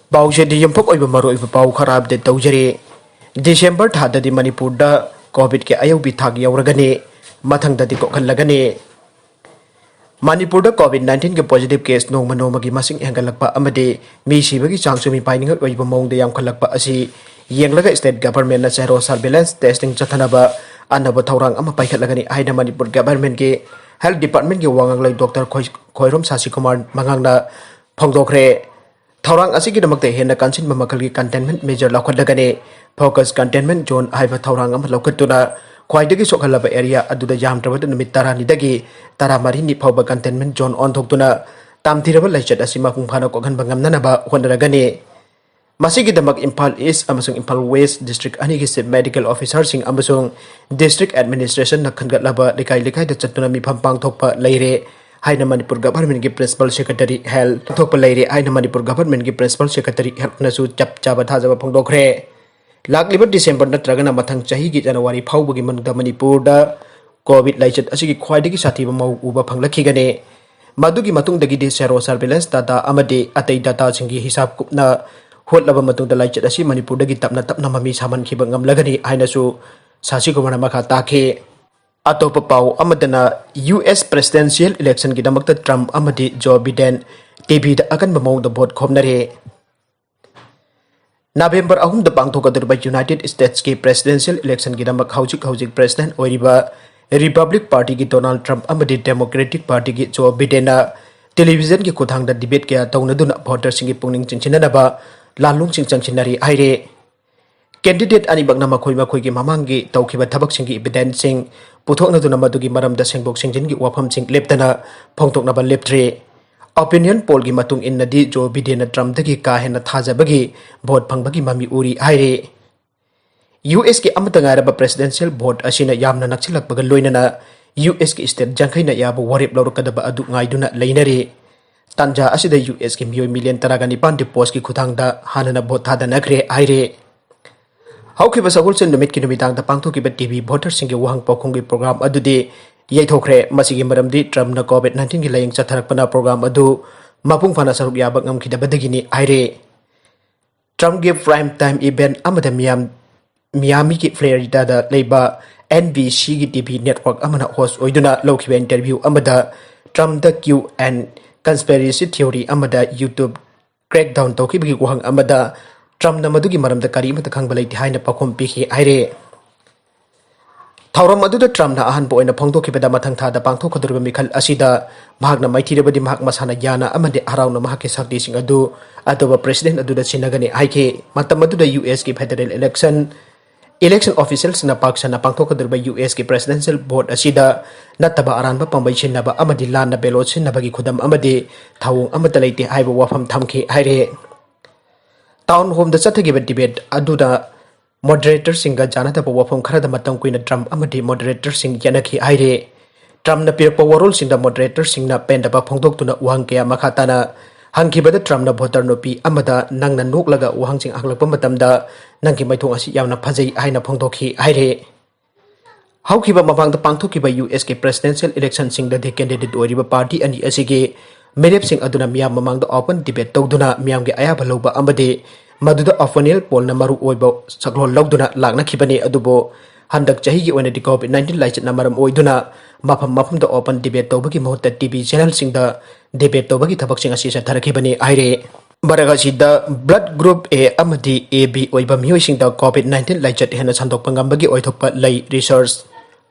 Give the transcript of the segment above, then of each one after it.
Pausedi yumphok oiba maro oiba pau khara update tawjare. December thadadi Manipur da COVID ke Ayoubi Thak Youragani mathangdadi kokhallagani. Manipur da COVID-19 ke positive case nong manomagi masing hengalakpa amade mi sibagi changsumi painingot oiba Maongda yamkhalakpa asi yenglaga state government na zero surveillance testing chathanaba anaba thaurang ama paikhatlagani haina Manipur government ke health department ke wanganglai Dr. Khoirom Sasi Kumar mangangna phongdokre. Thorang asigi damakte Henna kansin mamakali containment measure laukhatlagani focus containment zone haiba thorang ama laukhatuna khwaidagi sokhalaba area aduda yamtrabada numit taranidagi taramari ni phawba containment zone on thoktuna tamthiraba Laichat asi mapung phana kokhanba ngamnanaba honragani. Masigi damak Impal East amasung Impal West district anigi chief medical officer sing amasung district administration na khangatlaba likai da chattuna mi phampang thokpa leire. Haina Manipur government ki principal secretary health Oithokpa leire haina Manipur government ki principal secretary health nasu chap chaba thajaba phongdokre. Lakliba December natragana mathang chahi ki January phawbagi manungda Manipur da COVID Laichat asigi khwaidagi sathiba mau uba phanglakhigane. Madugi matungdagi de zero surveillance data amade atei data singi hisab kupna hotlaba matungda Laichat asi Manipur dagi tapna mami saman khiba ngamlagani haina su Sasi Kumar makha takhe. Atopa pau amadana US presidential election ki damakta TRUM amadi Joe Biden TV da akanba Maongda Vote khomnari. November 3 da pangthokadurba United States ki presidential election ki damak haujik president oiriba Republic Party ki Donald Trump amadi Democratic Party ki Joe Biden na television ki kuthang da debate kya tawnaduna voter singi pungning chinchinanaba lalung sing changchinari aire. Candidate anibak na makhoi ki mamangi tawkhiba thabak singi evidence sing puthokna duna madugi maramda sengbok singjin gi wafam sing leptana phongtoknaba leptre. Opinion poll gi matung innadi Joe Biden na Trump dagi ka henna thajabagi vote phangbagi mami uri aire. US ki amata ngaraba presidential vote asina yamna nakchilakbaga loinana US ki state jangkhaina yabu warip lawrukadaba adu ngaiduna leinari. Tanja asida US ki mioi million taragani pandi post ki khuthangda hanana vote thadanakre aire. Haukiba sagulsen numit ki numitang da pangthokiba TV voter singi wahang pokhonggi program adudi yaithokre masigi maramdi Trump na COVID-19 gi laying chatharakpana program adu mapung phana saruk yabak ngamkhidabadagini aire. Trump gi prime time event amada Miami ki Florida da leiba NBC gi TV network amana host oiduna lokhiba interview amada Trump da Q and conspiracy theory amada YouTube crackdown tokibagi wahang amada Trump na madugi maramda kari mata khangbalai haina pakhom pikhi aire. Thauram aduda Trump na ahan bo oina phongdokhibada mathang thada pangthokadurba mikhal asida mahakna maithirabadi mahak masana yana amade harauna mahake sakti sing adu atoba president aduda sinagani aike matam aduda US ki federal election officials na paksana pangthokadurba US ki presidential vote asida nataba aranba pambai sinaba amadi lanna ballot sinabagi khudam amade thawung amata leite haiba wafam thamki aire. Town home da chathagiba debate aduda moderator singa janata pa wafam kharada matang kuina Trump amadi moderator sing yanakhi aire. Trump na pirpa warol sinda moderator sing na pendaba phongdoktuna uhang kaya makhatana hangkibada Trump na voter nopi amada nangna noklaga uhang sing aklakpa matamda nangki maithong asi yamna phajai haina phongdokhi aire. Haukiba mapangda pangthokiba US ke presidential election sing da candidate oiriba party ani asige Merep sing aduna miyam mamangda open debate tawduna miyam ge ayaba loba amade maduda opinion poll na maru oiba saklol lawduna lakna khibani adubo handak chahi gi oina di COVID-19 Laichat na maram oiduna mafam da open debate tawbagi mahutta TV channel sing da debate tawbagi thabak sing asi sa tharakhibani aire. Baraga sida blood group A amadi AB oiba Mioisingda COVID-19 Laichat Henna Sndokpa ngmbgi Oithokpa lay research.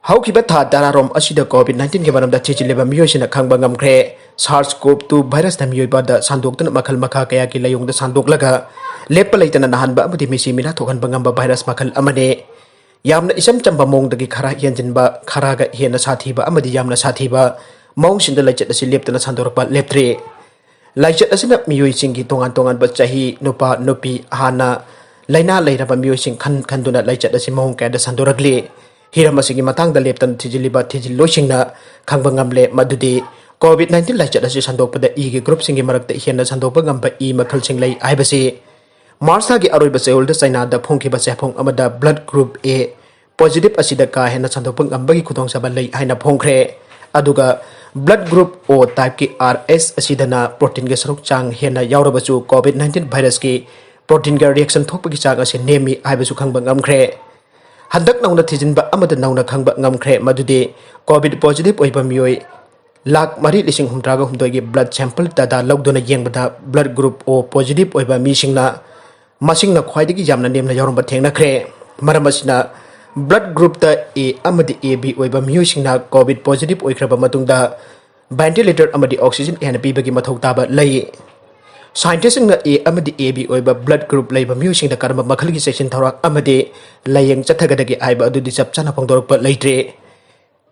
Haukiba tha dararom asida COVID-19 ge maramda chichileba Mioisina khangba ngamkhre SARS-CoV-2 virus na mioiba da sandoktuna makhal makha kaya ki layong da sandoklaga lepa laitana nahanba amadi misi mina thokhanba ngamba virus makhal amane yamna isam chamba Maongdagi khara yanjinba kharaga hena sathiba amadi yamna sathiba Maongsinda Laichat asi leptana sandorakpa leptre. Laichat asina Mioisinggi tongan ba chahi nupa nupi hana laina lairaba Mioising khanduna Laichat asi Maong kaya da sandorakle. Hiram asigi matang da leptan thijiliba thijilloisingna khangba ngamle madudi COVID-19 Laichat asi Sndokpada igi group singi marakta henna Sndokpa ngamba makhal sing lei aibasi Marsa gi aroiba seolda China da phongkhiba sefong amada blood group A positive asida ka henna Sndokpa ngambagi khudong saba lei haina phongkhre अदुगा blood group O type की RS असिदना protein के सरुक चांग हेना यावरबसु कोविड-19 virus की प्रोटीन का रिएक्शन थोपगी चांग असे नेमी आइबसु खंगबा ngamkhre हंदक नौना थिजिनबा अमद नौना खंगबा ngamkhre मदुदे कोविड पॉजिटिव ओइबा मियोय लाख मरी लिसिंग हुमद्रागा हुमदोगी ब्लड सैंपल दादा लौदोना येंगबदा ब्लड ग्रुप ओ पॉजिटिव ओइबा मिसिंगना मसिंगना ख्वाइदगी यामना नेमना यावरबा थेंगनाख्रे मरम असिना ब्लड ग्रुप ता A अमदी AB ओइबा मियोइसिंगना कोविड पॉजिटिव ओइख्रबा मतुंगदा वेंटिलेटर अमदी ऑक्सीजन एन पीबगी मथौ ताबा लई साइंटिस्टसिंग A अमदी AB ओइबा ब्लड ग्रुप लैबा मियोइसिंगदा करम मखलगी सेक्शन थौराक अमदी लयंग चथगदगी आइबा अदुदि चप चाना फोंदोरकपा लैत्रे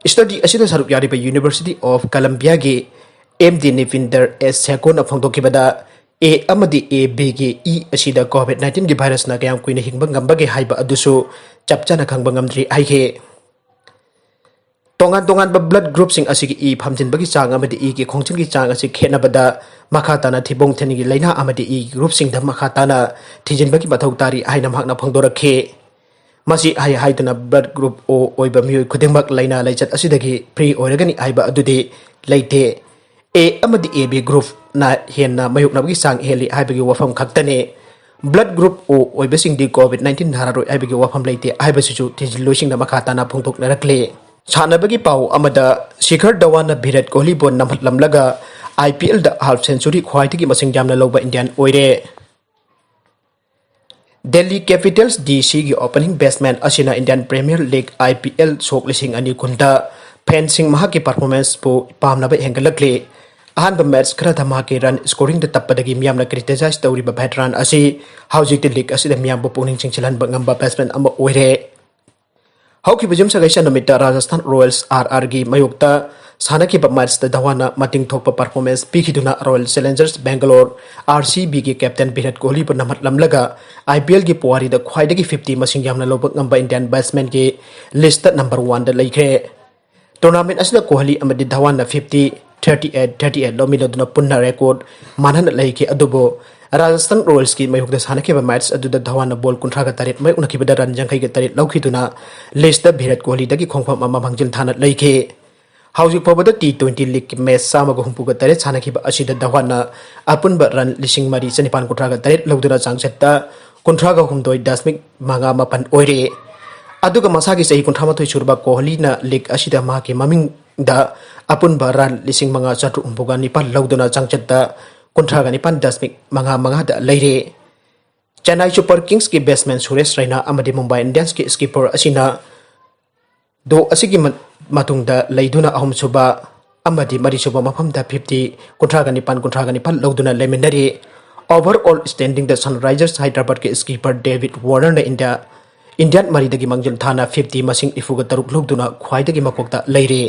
स्टडी असिदा सरुक यारिबा यूनिवर्सिटी ऑफ कोलंबिया की MD निविंदर S सेकोन फोंदोकिबदा A अमदी AB की E असिदा कोविड-19 की वायरस ना कयाम कुइना हिंगबा ngambagi हाइबा अदुसु चपचाना खंगबा ngamdri आइखे तोंगान तोंगान ब्लड ग्रुप सिंग असिगी E फामजिनबगी चांग अमदी E की खोंगचिनगी चांग असि खेनबदा मखाताना थिबोंग थेनिगी लैना अमदी E ग्रुप सिंग द मखाताना थिजिनबगी मथौ तारी हाइना महकना फोंदोरखे मसी हाइ हाइदना ब्लड ग्रुप O ओइबा मियोय खुदिंगमक लैना लाइचत असिदगी फ्री ओइरगनी आइबा अदुदि लैते A अमदी AB ग्रुप ना हेन्ना मयुकनबगी चांग हेली आइबगी वफम खक्तने ब्लड ग्रुप O ओइबसिंगदी कोविड-19 नारारोय आइबगी वफम लैते आइबसिजु थिजिलोइसिंगना मखाताना फोंदोकनरक्ले सानबगी पाउ अमदा शिखर धवन विराट कोहली बोन नमहतलमलगा IPL द हाफ सेंचुरी ख्वाइदगी मसिंग यामना लौबा इंडियन ओइरे दिल्ली कैपिटल्स DC की ओपनिंग बैट्समैन असिना इंडियन प्रीमियर लीग IPL सोक लिसिंग अनि कुंदा फेंसिंग महा की परफॉर्मेंस पो पामनबा हेंगलक्ले अहानब मैच खरा धमा के रन स्कोरिंग द तप्पदगी मियामना क्रिटिसाइज तौरिबा वेटरन असि हाउजिक लीग असिदा मियामबो पुनिंग चिंगचिलहनबा ngamba बैट्समैन अमा ओइरे हौकी बुजुम सगाइसा नमिता राजस्थान रॉयल्स RR की मयुक्ता सानकी मैच धवाना मतिंग थोप परफॉर्मेंस पीखिदुना रॉयल चैलेंजर्स बेंगलोर RCB की कैप्टन विराट कोहली पर नमहतलमलगा IPL की पुवारी द ख्वाइदगी 50 मसिंग यामना लौबा ngamba इंडियन बैट्समैन की लिस्ट नंबर 1 द लैखे टूर्नामेंट असिदा कोहली अमदी धवाना 50 38 लोमिनदुना पुन्ना रिकॉर्ड मानहन लैखे अदुबो राजस्थान रॉयल्स की मयुक्ता सानकी मैच अदुदा धवाना बॉल 38 मय उनखिबदा रन 38 लौखिदुना लिस्ट विराट कोहली दगी खोंफम अमा भंगजिल थाना लैखे हाउजिक फाउबदा T20 लीग की मैच सामगा हुंपुगा तरे सानखिबा असिदा धवाना अपुनबा रन 3,498 लौदुना चांगसेत्ता 39.5 ओइरे अदुगा मसागी सही 38 सुरबा कोहली ना लीग असिदा माकी ममिंग दा अपुनबा रन 5,409 लौदुना चांगसेत्ता 39.5 दा लैरे चेन्नई सुपर किंग्स की बैट्समैन सुरेश रैना अमदी मुंबई इंडियंस की स्कीपर असिना दो असिगी मतुंगदा लैदुना अहमसुबा अमदी मरिसुबा मफमदा 50 39 लौदुना लेमिनरी ओवरऑल स्टैंडिंग द सनराइजर्स हैदराबाद के स्कीपर डेविड वार्नर ने इंडियन मरीदगी मंगजल थाना 50 मसिंग इफुगा तरुक लौदुना ख्वाइदगी मकोकता लैरे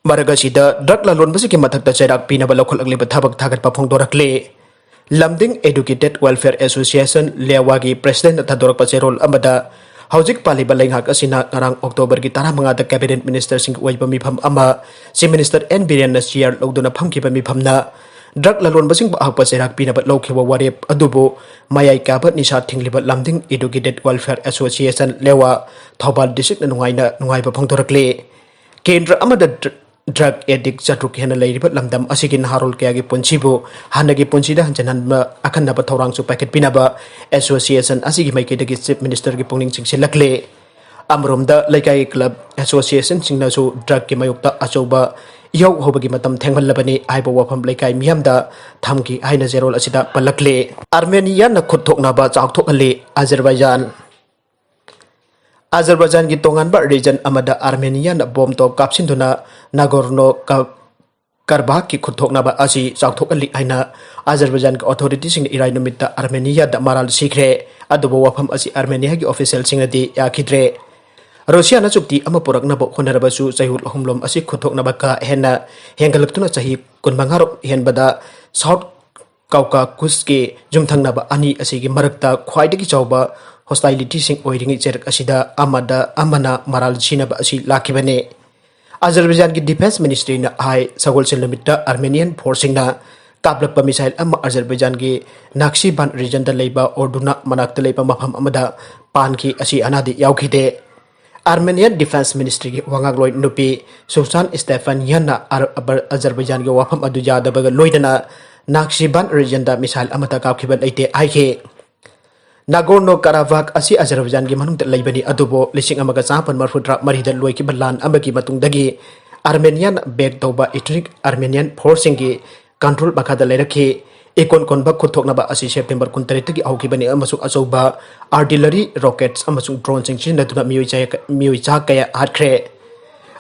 मरगसिदा ड्रग लालोनबसी के मथक्ता चैराक पीनबा लौखलगलेबा थबक थागतपा फोंदोरकले लमदिंग एडुकेटेड वेलफेयर एसोसिएशन लेवागी प्रेसिडेंट थदोरकपा चेरोल अमदा हौजिक पालिबा लैंगाक असिना ngarang अक्टोबर की 15 दा कैबिनेट मिनिस्टर सिंह ओइबा मिफम अमा chief minister N Biren chair लौदुना फमखिबा मिफमना ड्रग लालोनबसिंग बाहपा चेराक पीनबा लौखिबा वारेप अदुबो मयाई काबत निसा थिंगलिबा लमदिंग एडुकेटेड वेलफेयर एसोसिएशन लेवा थौबाल डिस्ट्रिक्ट नुंगाइबा फोंदोरकले केंद्र अमदा ड्रग एडिक्ट चट्रुक हेना लैरिबा लमदम असिगी नहारोल कयागी पुंसिबो हानगी पुंसिदा हंजननबा अखन्नबा थौरांगसु पैकेट पिनबा एसोसिएशन असिगी माइकेदगी चीफ मिनिस्टर की पुंगनिंग चिंगसिलकले अमरोमदा लैकाई क्लब एसोसिएशन सिंगनासु ड्रग की मयुक्ता अचौबा यौ होबगी मतम थेंगमलबनी आइबो वफम लैकाई मियामदा थमकी हाइना जेरोल असिदा पलकले आर्मेनिया न खुदथोकनाबा चाउथोकले अजरबैजान की तोंगानबा रीजन अमदा आर्मेनिया न बॉम्ब तो कापसिंदुना नागोर्नो करबाख की खुदथोकनाबा असि चाउथोकली आइना अजरबैजान की अथॉरिटी सिंग इराई नुमित्ता आर्मेनिया द माराल सिखरे अदुबो वफम असि आर्मेनिया की ऑफिशियल सिंगदी याखिद्रे रशिया न चुक्ति अमा पुरकनाबो होनरबसु चहुल अहुमलोम असि खुदथोकनाबा का हेन्ना हेंगलक्तुना चही 15 हेनबदा साउथ काउकाकुस के जुमथंगनाबा अनि असि की मरकता ख्वाइदगी चौबा हॉस्टाइलिटी सिंग ओइरिंग चेरक असिदा अमना मराल सिनबा असि लाखिबने अजरबैजान की डिफेंस मिनिस्ट्री न हाई सगोलसेल निमित्ता आर्मेनियन फोर्सिंग कापलप मिसाइल अजरबैजान की नाक्सीबान रीजन द लेबा ओर्डुना मनाक्ता लेबा मफम अमदा पानकी असि अनादि याउखिदे Armenian Defense Ministry ki wangagloi nupi Sultan Stefan Henna Azerbaijan ki wafam adu yadabaga loidana Nakhchivan region da misal amata kapkhiba leite aike Nagorno Karabakh asi Azerbaijan ki manungda leibani adubo lising amaga chapan marfudra marida loiki balan amagi matungdagi Armenian back toba ethnic Armenian forcing ki control bakada leiraki Ekon konba Oithokpa asi September 13 ki aukibani amasung asoba artillery rockets amasung drone sing naduna Mioisingda kaya hatkre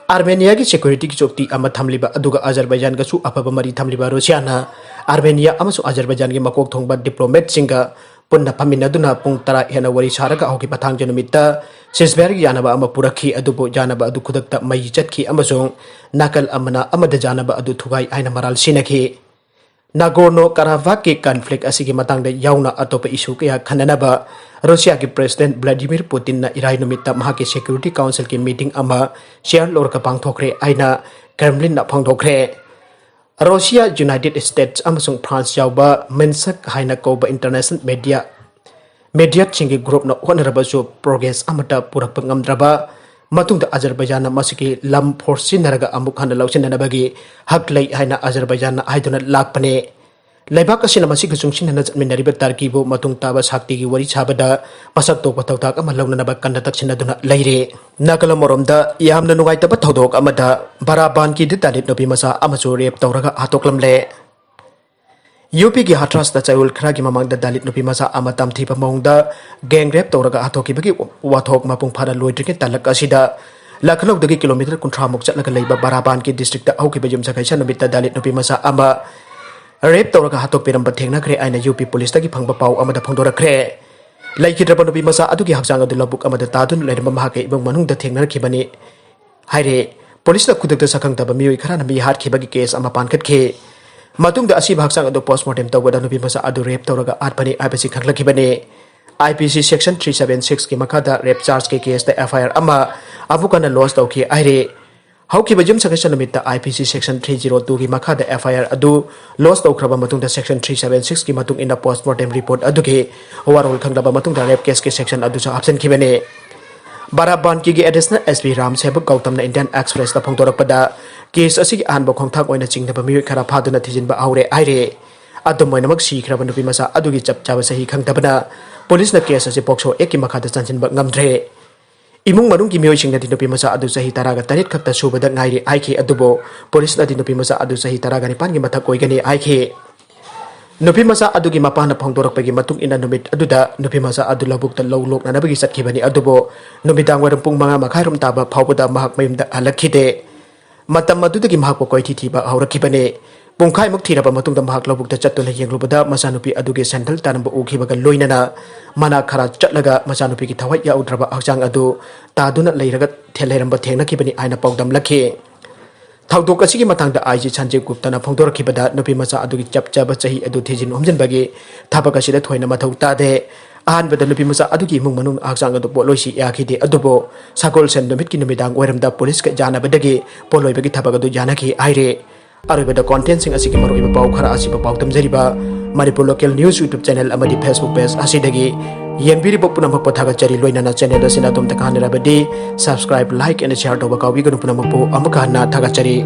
Armenia ki security ki chokti ama thamliba aduga Azerbaijan ga su apaba mari thamliba Russia na Armenia amasung Azerbaijan ki makok thongba diplomat singa punna paminaduna pung tara hena wari saraga auki pathang janumita sisberg yanaba ama purakhi adubo janaba adu khudakta mai chatki amasung nakal amana amada janaba adu thugai aina maral sinakhi Nagorno Karabakh ki conflict asigi matangda yauna atopa issue kaya khananaba Russia ki President Vladimir Putin na irai numita mahaki Security Council ki meeting ama share lorka pangthokre aina Kremlin na phangthokre Russia United States amasung France yauba mensak haina koba international media chingi group na honorable so progress amata purakpa ngamdraba matungda Azerbaijan na masiki lam force naraga amuk hana lausinana bagi haklai haina Azerbaijan na haiduna lakpane laibak asina masiki sungsin hana minariba tarkibo matung taba sakti ki wari chabada pasak tok patautak ama launa ba kandatak sinaduna laire nakala moromda yamna nungaitaba thodok amada baraban ki ditalit Nupimasa amasu rep tawraga Hattoklmle UP ki Hatras da chayul khragi mamangda dalit Nupimasa amatam thipa Maongda gang rep tawraga Hattokibagi wathok mapung phara loitrike talak asida Lakhnau dagi kilometer kunthra muk chatlaga leiba baraban ki district da aukiba jum sakai sanumita dalit Nupimasa ama rep tawraga Hattokpiramba thengna kre aina UP police dagi phangba pau amada phangdora kre laikhidraba Nupimasa adugi hakjang adu labuk amada tadun leiramba mahake ibang manungda thengna khibani haire police da khudakta sakhangtaba mioi kharana mi hat khibagi case ama pankhatke matungda asi bhaksang adu postmortem tawada Nupimasa adu rep tawraga atpani IPC khanglakibane IPC section 376 ki makada rep charge ke case da FIR ama abukana loss tawki aire haukiba jum sakasha namita IPC section 302 ki makada FIR adu loss tawkraba matungda section 376 ki matung ina postmortem report adu ke warol khanglaba matungda rep case ke section adu sa option kibane Baraban ki additional SP Ram Sebuk Gautam na Indian Express da phongtorakpada case asigi anba khongthak oina chingdaba mioi khara phaduna thijinba aure aire adumoinamak sikraba Nupimasa adugi chapchaba sahi khangtabana police na case ase pokso eki makhada chanchinba ngamdre imung manung ki Mioisingda Nupimasa adu sahi taraga tarit khakta subada ngairi aike adubo police na Nupimasa adu sahi taraga ni pangi mathak oigani aike Nupimasa adugi mapana phongdorakpagi matung ina numit aduda Nupimasa adu Loubukta Loknabagi Chatkhiba adubo numidang waram pung manga makharum taba phawbada mahak mayumda halakhide matam adudagi mahak koiti thiba haurakibane pungkhai muk thiraba matungda mahak Loubukta chattuna yenglubada masanupi adugi sandal tanamba ukhibaga loinana mana khara chatlaga masanupi ki thawai yaudraba hakjang adu taduna leiraga thelleramba thengna aina pawdam lakhe Thawdok asigi matangda IG Sanjay Gupta na phongdorakibada Nupimasa adugi chapchaba chahi adu thijin homjanbagi thabak asida thoina mathau tade ahanbada Nupimasa adugi imung manung hakjang adu poloisi yakhide adubo sakol sen numit ki numidang oiramda police ka janabadagi poloibagi thabak adu janaki aire aribada content sing asigi maroiba pau khara asiba pau tamjariba Manipur local news YouTube channel amadi Facebook page asidagi yengbiri punamak pothaga chari loinana channel asina tom takhanirabadi subscribe like and share toba kawi ganu punamak po amaka na thaga chari